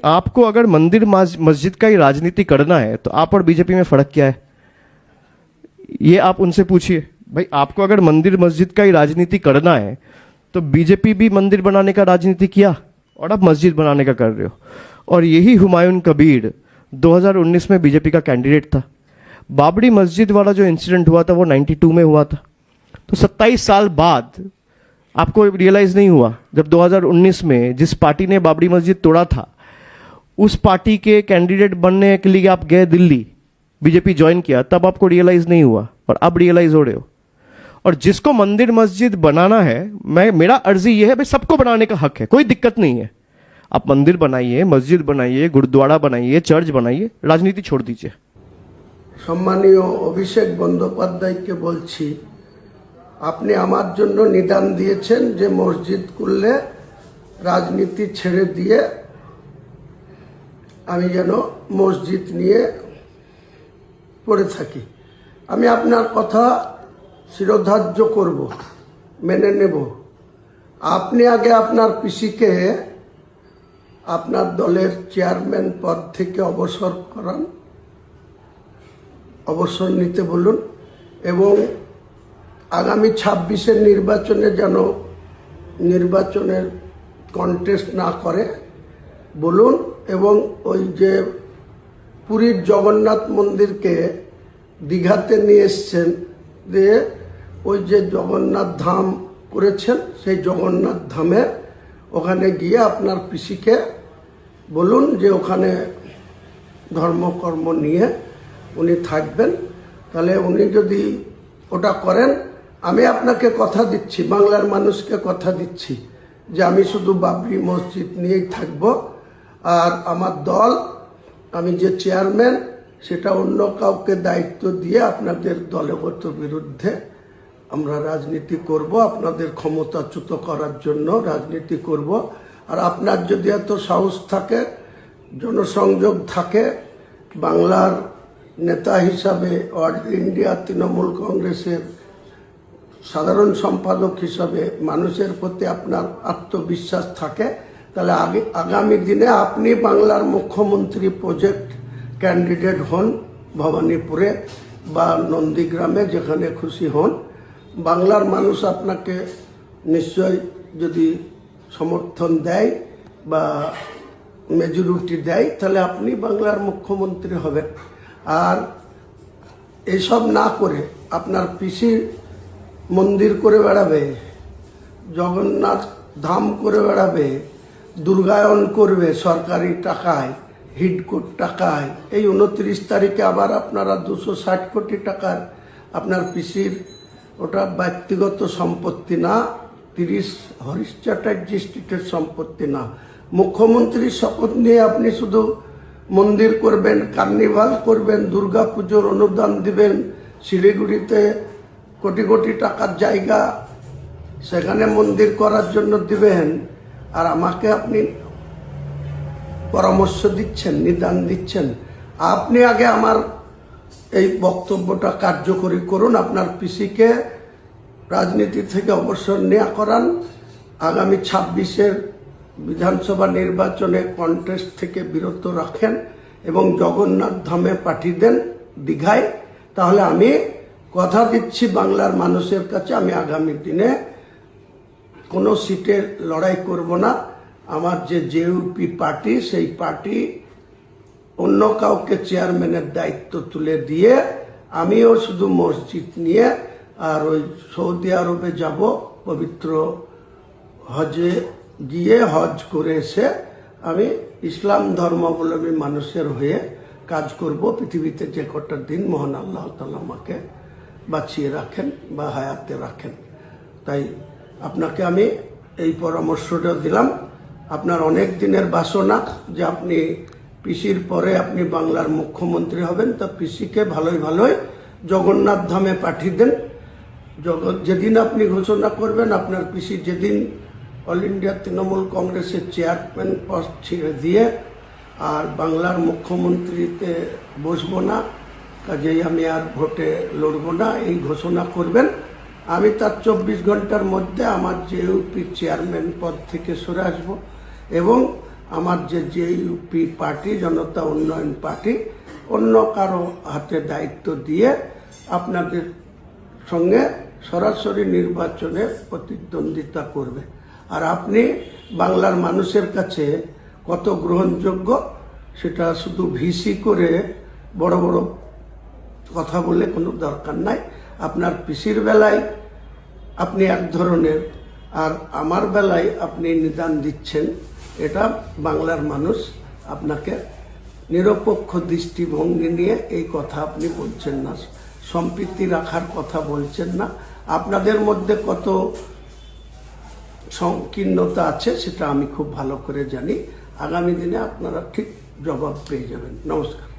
आपको अगर मंदिर मस्जिद का ही राजनीति करना है तो आप और बीजेपी में फर्क क्या है, ये आप उनसे पूछिए। भाई आपको अगर मंदिर मस्जिद का ही राजनीति करना है तो बीजेपी भी मंदिर बनाने का राजनीति किया और अब मस्जिद बनाने का कर रहे हो। और यही हुमायूं कबीर 2019 में बीजेपी का कैंडिडेट था। बाबरी मस्जिद वाला जो इंसिडेंट हुआ था वो 92 में हुआ था। तो 27 साल बाद आपको रियलाइज नहीं हुआ, जब 2019 में जिस पार्टी ने बाबरी मस्जिद तोड़ा था उस पार्टी के कैंडिडेट बनने के लिए आप गए दिल्ली, बीजेपी ज्वाइन किया, तब आपको रियलाइज नहीं हुआ और अब रियलाइज हो रहे हो। और जिसको मंदिर मस्जिद बनाना है, मेरा अर्जी ये है भाई सबको बनाने का हक है, कोई दिक्कत नहीं है। आप मंदिर बनाइए, मस्जिद बनाइए, गुरुद्वारा बनाइए, चर्च बनाइए, राजनीति छोड़ दीजिए। সম্মানীয় অভিষেক বন্দ্যোপাধ্যায়কে বলছি, আপনি আমার জন্য নিদান দিয়েছেন যে মসজিদ করলে রাজনীতি ছেড়ে দিয়ে আমি যেন মসজিদ নিয়ে পড়ে থাকি। আমি আপনার কথা শিরোধার্য করব, মেনে নেব। আপনি আগে আপনার পিসিকে আপনার দলের চেয়ারম্যান পদ থেকে অবসর নিতে বলুন এবং আগামী 26-এর নির্বাচনে যেন নির্বাচনের কন্টেস্ট না করে বলুন। এবং ওই যে পুরীর জগন্নাথ মন্দিরকে দীঘাতে নিয়ে এসছেন, দিয়ে ওই যে জগন্নাথ ধাম করেছেন সেই জগন্নাথ ধামে ওখানে গিয়ে আপনার পিসিকে বলুন যে ওখানে ধর্মকর্ম নিয়ে উনি থাকবেন। তাহলে উনি যদি ওটা করেন, আমি আপনাকে কথা দিচ্ছি, বাংলার মানুষকে কথা দিচ্ছি যে আমি শুধু বাবরি মসজিদ নিয়েই থাকব। আর আমার দল, আমি যে চেয়ারম্যান, সেটা অন্য কাউকে দায়িত্ব দিয়ে আপনাদের দলগত বিরুদ্ধে আমরা রাজনীতি করব, আপনাদের ক্ষমতাচ্যুত করার জন্য রাজনীতি করব। আর আপনার যদি এত সাহস থাকে, জনসংযোগ থাকে, বাংলার নেতা হিসাবে অল ইন্ডিয়া তৃণমূল কংগ্রেসের সাধারণ সম্পাদক হিসাবে মানুষের প্রতি আপনার আত্মবিশ্বাস থাকে, তাহলে আগামী দিনে আপনি বাংলার মুখ্যমন্ত্রী প্রজেক্ট ক্যান্ডিডেট হন, ভবানীপুরে বা নন্দীগ্রামে, যেখানে খুশি হন। বাংলার মানুষ আপনাকে নিশ্চয় যদি সমর্থন দেয় বা মেজরিটি দেয়, তাহলে আপনি বাংলার মুখ্যমন্ত্রী হবেন। আর এসব না করে আপনার পিসি মন্দির করে বেড়াবে, জগন্নাথ ধাম করে বেড়াবে, দুর্গায়ন করবে সরকারি টাকায়, হিডকোর টাকায়। এই 29 তারিখে আবার আপনারা 260 কোটি টাকার আপনার পিসির, ওটা ব্যক্তিগত সম্পত্তি না, 30 হরিশ চ্যাটার্জি স্ট্রিটের সম্পত্তি না। মুখ্যমন্ত্রীর শপথ নিয়ে আপনি শুধু মন্দির করবেন, কার্নিভাল করবেন, দুর্গা পুজোর অনুদান দিবেন, শিলিগুড়িতে কোটি কোটি টাকার জায়গা সেখানে মন্দির করার জন্য দিবেন। আর আমাকে আপনি পরামর্শ দিচ্ছেন, নিদান দিচ্ছেন। আপনি আগে আমার এই বক্তব্যটা কার্যকরী করুন, আপনার পিসিকে রাজনীতি থেকে অবসর নেওয়া করান, আগামী 26-এর বিধানসভা নির্বাচনে কন্টেস্ট থেকে বিরত রাখেন এবং জগন্নাথ ধামে পাঠিয়ে দেন দীঘায়। তাহলে আমি কথা দিচ্ছি বাংলার মানুষের কাছে, আমি আগামী দিনে কোনো সিটে লড়াই করব না। আমার যে জেইউপি পার্টি, সেই পার্টি অন্য কাউকে চেয়ারম্যানের দায়িত্ব তুলে দিয়ে আমিও শুধু মসজিদ নিয়ে আর ওই সৌদি আরবে যাব, পবিত্র হজে গিয়ে হজ করে এসে আমি ইসলাম ধর্মাবলম্বী মানুষের হয়ে কাজ করব। পৃথিবীতে যে কটা দিন মহান আল্লাহ তাআলা আমাকে বাঁচিয়ে রাখেন বা হায়াতে রাখেন। তাই আপনাকে আমি এই পরামর্শটা দিলাম। আপনার অনেক দিনের বাসনা যে আপনি পিসির পরে আপনি বাংলার মুখ্যমন্ত্রী হবেন, তা পিসিকে ভালোই জগন্নাথ ধামে পাঠিয়ে দেন। যেদিন আপনি ঘোষণা করবেন, আপনার পিসি যেদিন অল ইন্ডিয়া তৃণমূল কংগ্রেসের চেয়ারম্যান পদ ছেড়ে দিয়ে আর বাংলার মুখ্যমন্ত্রীতে বসবো না, কাজেই আমি আর ভোটে লড়বো না, এই ঘোষণা করবেন। আমি তার 24 ঘন্টার মধ্যে আমার জেইউপি চেয়ারম্যান পদ থেকে সরে আসবো এবং আমার যে ইউপি পার্টি জনতা উন্নয়ন পার্টি অন্য কারো হাতে দায়িত্ব দিয়ে আপনাদের সঙ্গে সরাসরি নির্বাচনে প্রতিদ্বন্দ্বিতা করবে। আর আপনি বাংলার মানুষের কাছে কত গ্রহণযোগ্য সেটা শুধু ভিসি করে বড় বড় কথা বলে কোনো দরকার নাই। আপনার পিসির বেলায় আপনি এক ধরনের, আর আমার বেলায় আপনি নিদান দিচ্ছেন, এটা বাংলার মানুষ আপনাকে নিরপেক্ষ দৃষ্টিভঙ্গি নিয়ে এই কথা আপনি বলছেন না, সম্প্রীতি রাখার কথা বলছেন না। আপনাদের মধ্যে কত সংকীর্ণতা আছে সেটা আমি খুব ভালো করে জানি। আগামী দিনে আপনারা ঠিক জবাব পেয়ে যাবেন। নমস্কার।